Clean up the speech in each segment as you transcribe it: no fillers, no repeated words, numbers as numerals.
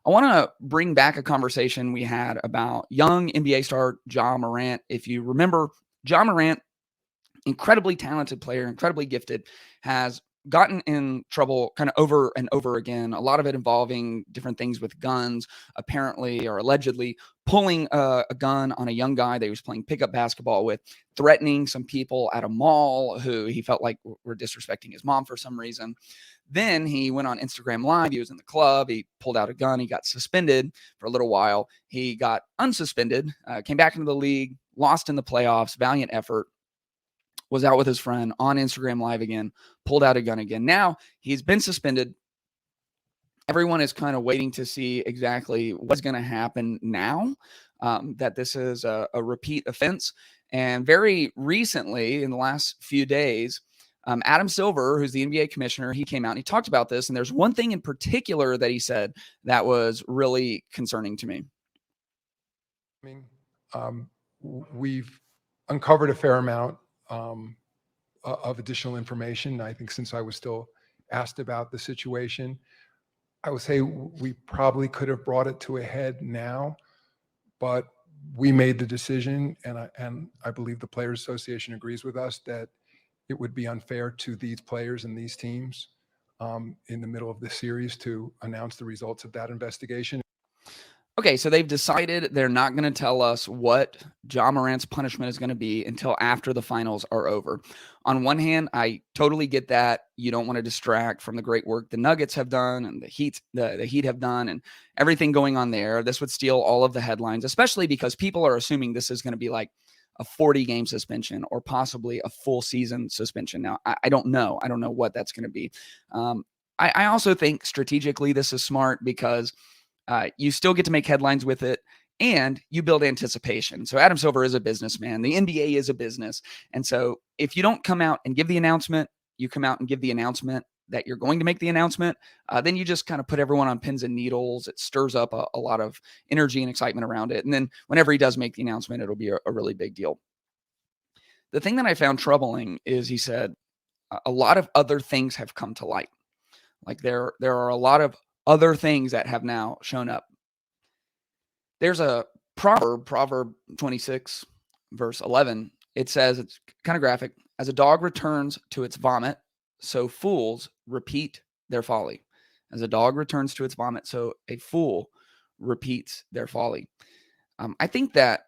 I want to bring back a conversation we had about young NBA star Ja Morant. If you remember, Ja Morant, incredibly talented player, incredibly gifted, has gotten in trouble kind of over and over again, a lot of it involving different things with guns, apparently or allegedly pulling a gun on a young guy that he was playing pickup basketball with, threatening some people at a mall who he felt like were disrespecting his mom for some reason. Then he went on Instagram Live. He was in the club. He pulled out a gun. He got suspended for a little while. He got unsuspended, came back into the league, lost in the playoffs, valiant effort, was out with his friend on Instagram Live again, pulled out a gun again. Now he's been suspended. Everyone is kind of waiting to see exactly what's going to happen now, that this is a repeat offense. And very recently, in the last few days, Adam Silver, who's the NBA commissioner, he came out and he talked about this. And there's one thing in particular that he said that was really concerning to me. I mean, we've uncovered a fair amount of additional information. I think since I was still asked about the situation, I would say we probably could have brought it to a head now, but we made the decision, and I believe the Players Association agrees with us that it would be unfair to these players and these teams in the middle of the series to announce the results of that investigation. Okay, so they've decided they're not going to tell us what Ja Morant's punishment is going to be until after the finals are over. On one hand, I totally get that. You don't want to distract from the great work the Nuggets have done and the Heat have done and everything going on there. This would steal all of the headlines, especially because people are assuming this is going to be like a 40-game suspension or possibly a full season suspension. Now, I don't know. I don't know what that's going to be. I also think strategically this is smart because you still get to make headlines with it and you build anticipation. So Adam Silver is a businessman. The NBA is a business. And so if you don't come out and give the announcement, you come out and give the announcement that you're going to make the announcement, then you just kind of put everyone on pins and needles. It stirs up a lot of energy and excitement around it. And then whenever he does make the announcement, it'll be a really big deal. The thing that I found troubling is he said a lot of other things have come to light. Like there are a lot of other things that have now shown up. There's a Proverb 26, verse 11. It says, it's kind of graphic, as a dog returns to its vomit, so fools repeat their folly. As a dog returns to its vomit, so a fool repeats their folly. I think that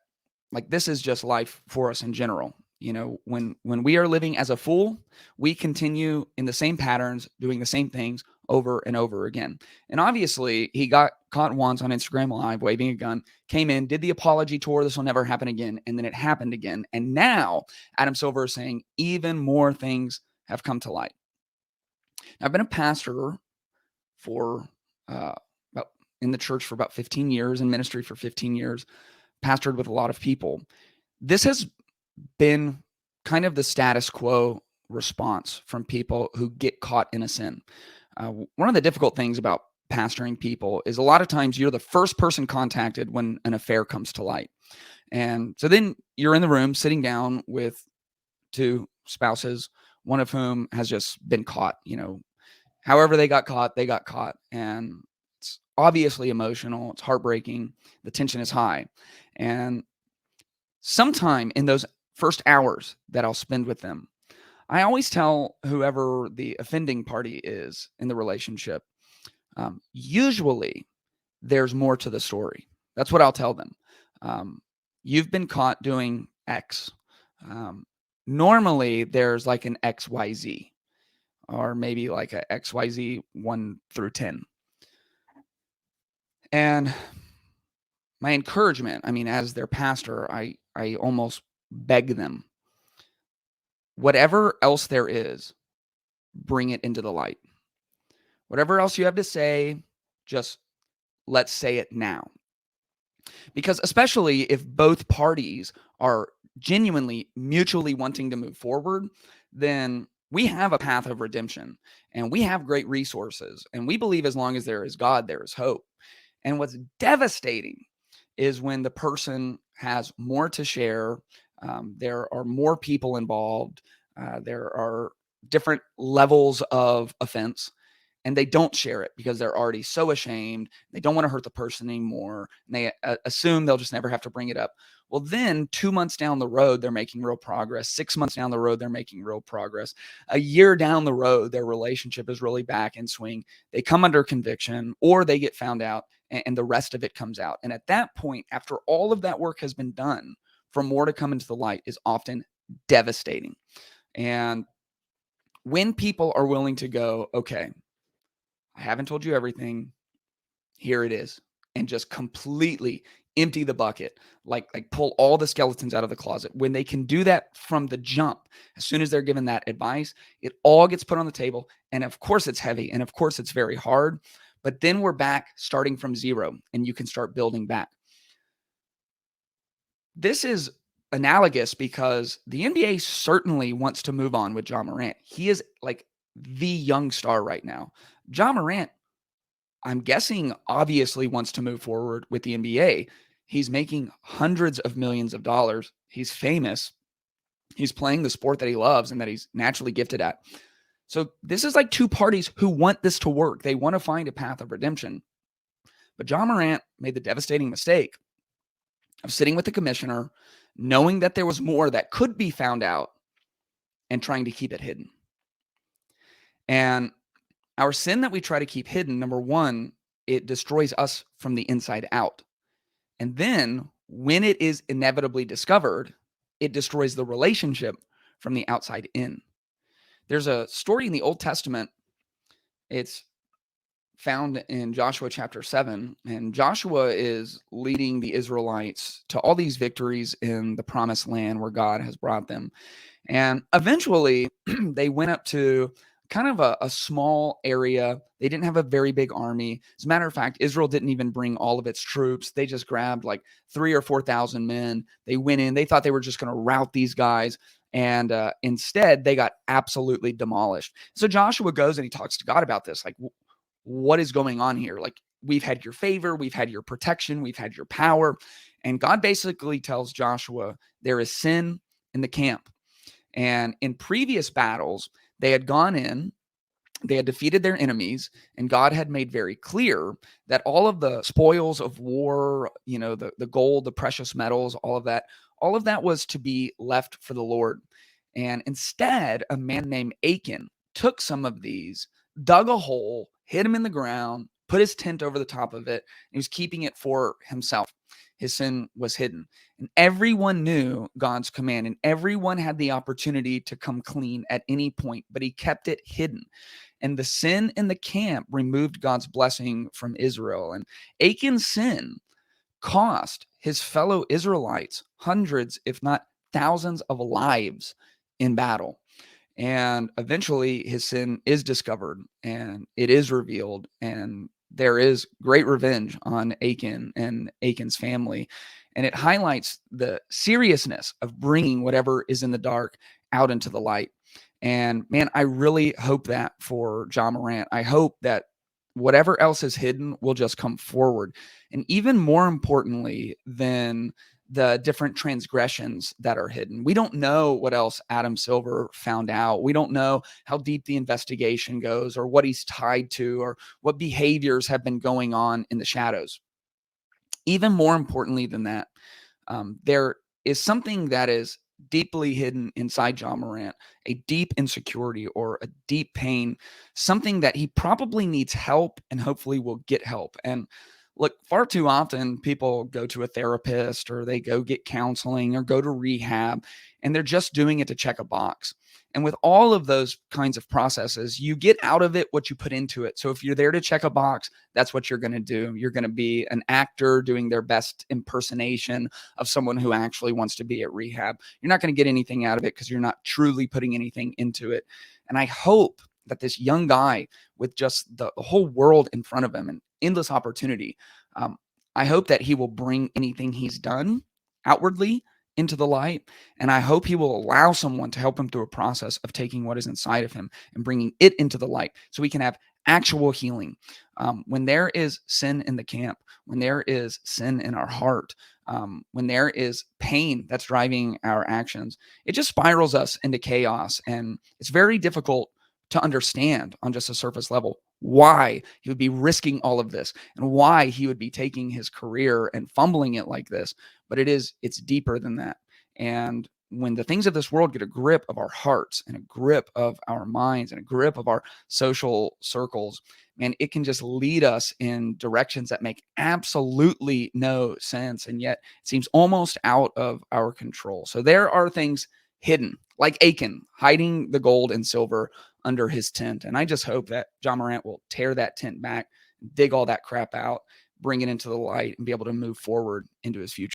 like this is just life for us in general. You know, when we are living as a fool, we continue in the same patterns, doing the same things over and over again. And obviously, he got caught once on Instagram Live waving a gun, came in, did the apology tour, this will never happen again, and then it happened again. And now Adam Silver is saying even more things have come to light. Now, I've been a pastor for in the church for about 15 years, in ministry for 15 years, pastored with a lot of people. This has been kind of the status quo response from people who get caught in a sin. One of the difficult things about pastoring people is a lot of times you're the first person contacted when an affair comes to light. And so then you're in the room sitting down with two spouses, one of whom has just been caught, you know, however they got caught. And it's obviously emotional. It's heartbreaking. The tension is high. And sometime in those first hours that I'll spend with them, I always tell whoever the offending party is in the relationship, usually there's more to the story. That's what I'll tell them. You've been caught doing X. Normally there's like an XYZ or maybe like a XYZ 1 through 10. And my encouragement, I mean, as their pastor, I almost beg them, whatever else there is, bring it into the light. Whatever else you have to say, just let's say it now. Because especially if both parties are genuinely mutually wanting to move forward, then we have a path of redemption and we have great resources. And we believe as long as there is God, there is hope. And what's devastating is when the person has more to share. There are more people involved. There are different levels of offense. and they don't share it because they're already so ashamed. They don't want to hurt the person anymore. And they assume they'll just never have to bring it up. Well, then 2 months down the road, they're making real progress. 6 months down the road, they're making real progress. A year down the road, their relationship is really back in swing. They come under conviction, or they get found out, and the rest of it comes out. And at that point, after all of that work has been done, for more to come into the light is often devastating. And when people are willing to go, okay, I haven't told you everything, here it is, and just completely empty the bucket, like pull all the skeletons out of the closet. When they can do that from the jump, as soon as they're given that advice, it all gets put on the table. And of course it's heavy, and of course it's very hard, but then we're back starting from zero, and you can start building back. This is analogous because the NBA certainly wants to move on with Ja Morant. He is like the young star right now. Ja Morant, I'm guessing, obviously wants to move forward with the NBA. He's making hundreds of millions of dollars. He's famous. He's playing the sport that he loves and that he's naturally gifted at. So this is like two parties who want this to work. They want to find a path of redemption. But Ja Morant made the devastating mistake of sitting with the commissioner, knowing that there was more that could be found out, and trying to keep it hidden. And our sin that we try to keep hidden, number one, it destroys us from the inside out. And then when it is inevitably discovered, it destroys the relationship from the outside in. There's a story in the Old Testament. It's found in Joshua chapter 7. And Joshua is leading the Israelites to all these victories in the promised land where God has brought them. And eventually they went up to kind of a small area. They didn't have a very big army. As a matter of fact, Israel didn't even bring all of its troops. They just grabbed like 3,000 or 4,000 men. They went in. They thought they were just going to rout these guys. And instead, they got absolutely demolished. So Joshua goes and he talks to God about this. Like, what is going on here? Like, we've had your favor. We've had your protection. We've had your power. And God basically tells Joshua, there is sin in the camp. And in previous battles, they had gone in, they had defeated their enemies, and God had made very clear that all of the spoils of war, the gold, the precious metals, all of that was to be left for the Lord. And instead, a man named Achan took some of these, dug a hole, hid him in the ground, put his tent over the top of it, and he was keeping it for himself. His sin was hidden. And everyone knew God's command, and everyone had the opportunity to come clean at any point, but he kept it hidden. And the sin in the camp removed God's blessing from Israel. And Achan's sin cost his fellow Israelites hundreds, if not thousands, of lives in battle. And eventually his sin is discovered and it is revealed, and there is great revenge on Achan and Achan's family. And it highlights the seriousness of bringing whatever is in the dark out into the light. And man, I really hope that for Ja Morant. I hope that whatever else is hidden will just come forward. And even more importantly than the different transgressions that are hidden, we don't know what else Adam Silver found out. We don't know how deep the investigation goes, or what he's tied to, or what behaviors have been going on in the shadows. Even more importantly than that, there is something that is deeply hidden inside Ja Morant, a deep insecurity or a deep pain, something that he probably needs help and hopefully will get help. And look, far too often people go to a therapist, or they go get counseling, or go to rehab, and they're just doing it to check a box. And with all of those kinds of processes, you get out of it what you put into it. So if you're there to check a box, that's what you're going to do. You're going to be an actor doing their best impersonation of someone who actually wants to be at rehab. You're not going to get anything out of it because you're not truly putting anything into it. And I hope that this young guy, with just the whole world in front of him and endless opportunity, I hope that he will bring anything he's done outwardly into the light. And I hope he will allow someone to help him through a process of taking what is inside of him and bringing it into the light, so we can have actual healing. When there is sin in the camp, when there is sin in our heart, when there is pain that's driving our actions, it just spirals us into chaos. And it's very difficult to understand on just a surface level why he would be risking all of this and why he would be taking his career and fumbling it like this. But it's deeper than that. And when the things of this world get a grip of our hearts and a grip of our minds and a grip of our social circles, man, it can just lead us in directions that make absolutely no sense. And yet it seems almost out of our control. So there are things hidden, like Achan hiding the gold and silver under his tent. And I just hope that John Morant will tear that tent back, dig all that crap out, bring it into the light, and be able to move forward into his future.